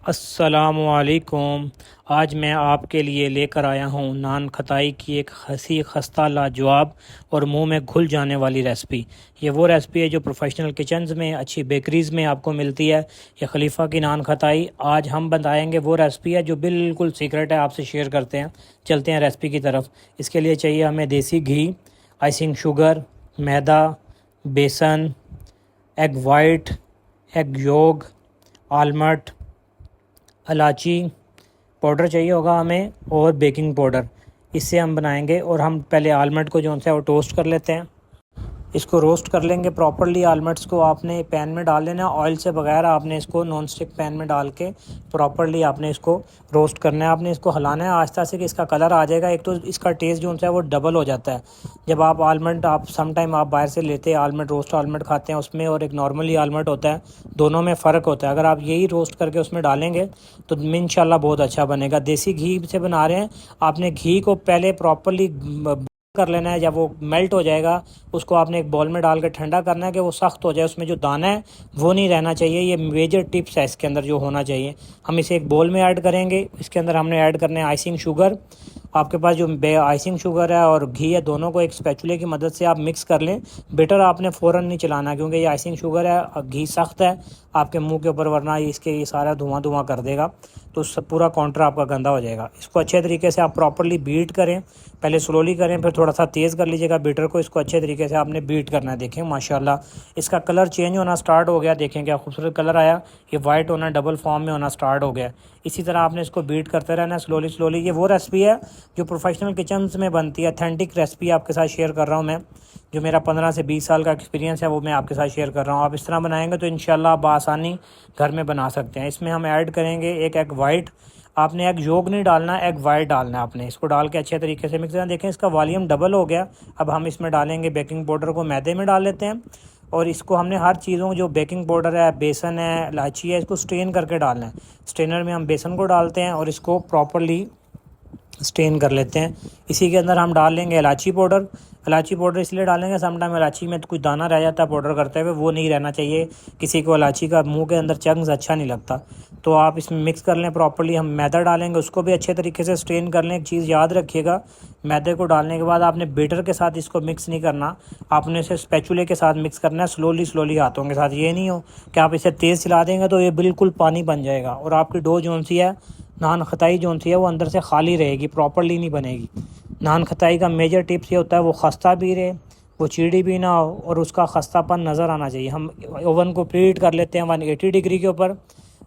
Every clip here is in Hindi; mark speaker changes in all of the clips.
Speaker 1: अस्सलामुअलैकुम। आज मैं आपके लिए लेकर आया हूँ नान खताई की एक हंसी खस्ता लाजवाब और मुंह में घुल जाने वाली रेसिपी। ये वो रेसिपी है जो प्रोफेशनल किचन्स में, अच्छी बेकरीज़ में आपको मिलती है। ये खलीफा की नान खताई आज हम बताएंगे। वो रेसिपी है जो बिल्कुल सीक्रेट है, आपसे शेयर करते हैं। चलते हैं रेसिपी की तरफ। इसके लिए चाहिए हमें देसी घी, आइसिंग शुगर, मैदा, बेसन, egg white, egg yolk, almond, इलायची पाउडर चाहिए होगा हमें, और बेकिंग पाउडर। इससे हम बनाएंगे। और हम पहले आलमंड को जो है वो टोस्ट कर लेते हैं। इसको रोस्ट कर लेंगे प्रॉपरली। आलमंड्स को आपने पैन में डाल लेना, ऑयल से बगैर आपने इसको नॉन स्टिक पैन में डाल के प्रॉपरली आपने इसको रोस्ट करना है। आपने इसको हिलाना है आहिस्ता से कि इसका कलर आ जाएगा। एक तो इसका टेस्ट जो है वो डबल हो जाता है जब आप आलमंड, आप समटाइम आप बाहर से लेते हैं आलमंड, रोस्ट आलमंड खाते हैं उसमें, और एक नॉर्मली आलमंड होता है, दोनों में फ़र्क होता है। अगर आप यही रोस्ट करके उसमें डालेंगे तो इंशाल्लाह बहुत अच्छा बनेगा। देसी घी से बना रहे हैं, आपने घी को पहले प्रॉपरली कर लेना है। जब वो मेल्ट हो जाएगा उसको आपने एक बॉल में डाल के ठंडा करना है कि वो सख्त हो जाए, उसमें जो दाना है वो नहीं रहना चाहिए। ये मेजर टिप्स है इसके अंदर जो होना चाहिए। हम इसे एक बॉल में ऐड करेंगे। इसके अंदर हमने ऐड करने है आइसिंग शुगर। आपके पास जो आइसिंग शुगर है और घी है, दोनों को एक स्पैचुले की मदद से आप मिक्स कर लें। बेटर आपने फ़ौरन नहीं चलाना, क्योंकि ये आइसिंग शुगर है और घी सख्त है आपके मुंह के ऊपर, वरना इसके ये सारा धुआं धुआं कर देगा तो पूरा काउंटर आपका गंदा हो जाएगा। इसको अच्छे तरीके से आप प्रॉपरली बीट करें। पहले स्लोली करें, फिर थोड़ा सा तेज़ कर लीजिएगा बीटर को। इसको अच्छे तरीके से आपने बीट करना है। देखें माशाल्लाह इसका कलर चेंज होना स्टार्ट हो गया। देखें क्या खूबसूरत कलर आया। ये वाइट होना, डबल फॉर्म में होना स्टार्ट हो गया। इसी तरह आपने इसको बीट करते रहना स्लोली स्लोली। ये वो रेसिपी है जो प्रोफेशनल किचन में बनती है। अथेंटिक रेसिपी आपके साथ शेयर कर रहा हूँ मैं। जो मेरा 15 से 20 साल का एक्सपीरियंस है वो मैं आपके साथ शेयर कर रहा हूँ। आप इस तरह बनाएंगे तो इंशाल्लाह आप आसानी घर में बना सकते हैं। इसमें हम ऐड करेंगे एक एग वाइट। आपने एग योग नहीं डालना, एग वाइट डालना है आपने। इसको डाल के अच्छे तरीके से मिक्स करना। देखें इसका वॉल्यूम डबल हो गया। अब हम इसमें डालेंगे बेकिंग पाउडर को, मैदे में डाल लेते हैं। और इसको हमने हर चीज़ों जो बेकिंग पाउडर है, बेसन है, इलायची है, इसको स्ट्रेन करके डालना है। स्ट्रेनर में हम बेसन को डालते हैं और इसको प्रॉपरली स्टेन कर लेते हैं। इसी के अंदर हम डाल लेंगे इलायची पाउडर। इलायची पाउडर इसलिए डालेंगे, समटाइम इलायची में तो कुछ दाना रह जाता है पाउडर करते हुए, वो नहीं रहना चाहिए। किसी को इलायची का मुंह के अंदर चंग्स अच्छा नहीं लगता, तो आप इसमें मिक्स कर लें प्रॉपरली। हम मैदा डालेंगे, उसको भी अच्छे तरीके से स्ट्रेन कर लें। एक चीज़ याद रखिएगा, मैदे को डालने के बाद आपने बेटर के साथ इसको मिक्स नहीं करना, आपने इसे स्पैचुले के साथ मिक्स करना है, स्लोली स्लोली हाथों के साथ। ये नहीं हो कि आप इसे तेज़ चला देंगे तो ये बिल्कुल पानी बन जाएगा और आपकी डो जो सी है, नान खताई जो सी है, वो अंदर से खाली रहेगी, प्रॉपरली नहीं बनेगी। नान खताई का मेजर टिप्स ये होता है वो खस्ता भी रहे, वो चीड़ी भी ना हो, और उसका खस्तापन नज़र आना चाहिए। हम ओवन को प्रीहीट कर लेते हैं 180 डिग्री के ऊपर।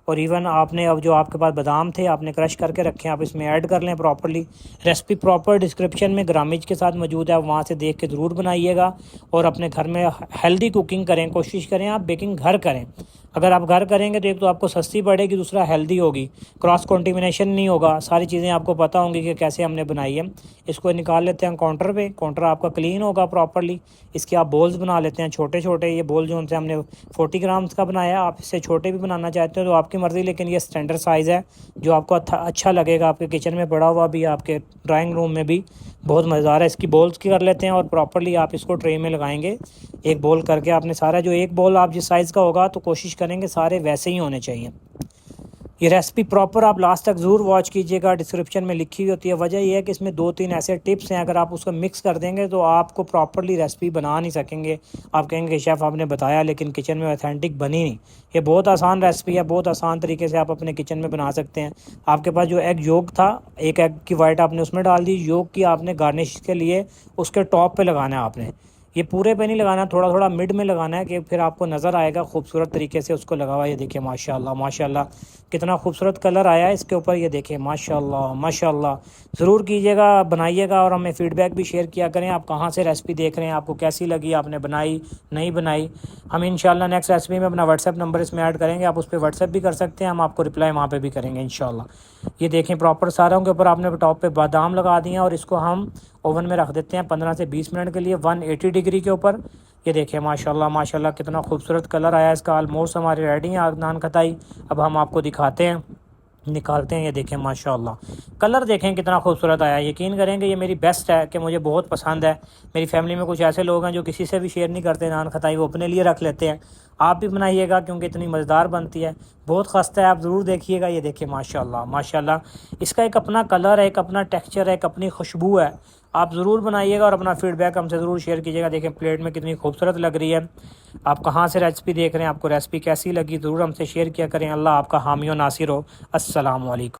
Speaker 1: और इवन आपने अब जो आपके पास बादाम थे आपने क्रश करके रखे हैं, आप इसमें ऐड कर लें प्रॉपरली। रेसिपी प्रॉपर डिस्क्रिप्शन में ग्रामेज के साथ मौजूद है, वहाँ से देख के ज़रूर बनाइएगा। और अपने घर में हेल्दी कुकिंग करें, कोशिश करें आप बेकिंग घर करें। अगर आप घर करेंगे तो एक तो आपको सस्ती पड़ेगी, दूसरा हेल्दी होगी, क्रॉस कॉन्टिमिनेशन नहीं होगा, सारी चीज़ें आपको पता होंगी कि कैसे हमने बनाई है। इसको निकाल लेते हैं काउंटर पे। काउंटर आपका क्लीन होगा प्रॉपरली। इसके आप बोल्स बना लेते हैं छोटे छोटे। ये बोल जो उनसे हमने 40 ग्राम्स का बनाया। आप इससे छोटे भी बनाना चाहते हो तो आपकी मर्ज़ी, लेकिन ये स्टैंडर्ड साइज़ है जो आपको अच्छा लगेगा। आपके किचन में पड़ा हुआ भी, आपके ड्राइंग रूम में भी बहुत मज़ेदार है। इसकी बोल्स की कर लेते हैं और प्रॉपरली आप इसको ट्रे में लगाएंगे। एक बोल करके आपने सारा, जो एक बोल आप जिस साइज़ का होगा तो कोशिश करेंगे सारे वैसे ही होने चाहिए। ये रेसिपी प्रॉपर आप लास्ट तक ज़रूर वॉच कीजिएगा, डिस्क्रिप्शन में लिखी हुई होती है। वजह यह है कि इसमें 2-3 ऐसे टिप्स हैं, अगर आप उसको मिक्स कर देंगे तो आपको प्रॉपरली रेसिपी बना नहीं सकेंगे। आप कहेंगे कि शेफ़ आपने बताया लेकिन किचन में ऑथेंटिक बनी नहीं। ये बहुत आसान रेसिपी है, बहुत आसान तरीके से आप अपने किचन में बना सकते हैं। आपके पास जो एग योग था, एक एग की वाइट आपने उसमें डाल दी, योग की आपने गार्निश के लिए उसके टॉप पर लगाना है आपने। ये पूरे पे नहीं लगाना, थोड़ा थोड़ा मिड में लगाना है कि फिर आपको नज़र आएगा खूबसूरत तरीके से उसको लगा हुआ। ये देखिए माशाल्लाह माशाल्लाह कितना खूबसूरत कलर आया है इसके ऊपर। ये देखिए माशाल्लाह माशाल्लाह। ज़रूर कीजिएगा, बनाइएगा और हमें फ़ीडबैक भी शेयर किया करें। आप कहाँ से रेसिपी देख रहे हैं, आपको कैसी लगी, आपने बनाई नहीं बनाई। हम इंशाल्लाह नेक्स्ट रेसिपी में अपना व्हाट्सएप नंबर इसमें ऐड करेंगे, आप उस पर व्हाट्सएप भी कर सकते हैं, हम आपको रिप्लाई वहाँ पर भी करेंगे इंशाल्लाह। ये देखें प्रॉपर सारों के ऊपर आपने टॉप पर बादाम लगा दिए और इसको हम ओवन में रख देते हैं 15 से 20 मिनट के लिए 180 डिग्री के ऊपर। ये देखिए माशाल्लाह माशाल्लाह कितना खूबसूरत कलर आया इसका। ऑलमोस्ट हमारी रेडी है नान खताई। अब हम आपको दिखाते हैं निकालते हैं। ये देखें माशाल्लाह, कलर देखें कितना खूबसूरत आया। यकीन करेंगे ये मेरी बेस्ट है कि मुझे बहुत पसंद है। मेरी फैमिली में कुछ ऐसे लोग हैं जो किसी से भी शेयर नहीं करते नान खताई, वो अपने लिए रख लेते हैं। आप भी बनाइएगा क्योंकि इतनी मज़ेदार बनती है, बहुत खस्ता है, आप ज़रूर देखिएगा। ये देखिए माशाल्लाह माशाल्लाह, इसका एक अपना कलर है, एक अपना टेक्सचर है, एक अपनी खुशबू है। आप ज़रूर बनाइएगा और अपना फ़ीडबैक हमसे ज़रूर शेयर कीजिएगा। देखें प्लेट में कितनी खूबसूरत लग रही है। आप कहाँ से रेसिपी देख रहे हैं, आपको रेसिपी कैसी लगी ज़रूर हमसे शेयर किया करें। अल्लाह आपका हामी और नासिर हो। अस्सलाम वालेकुम।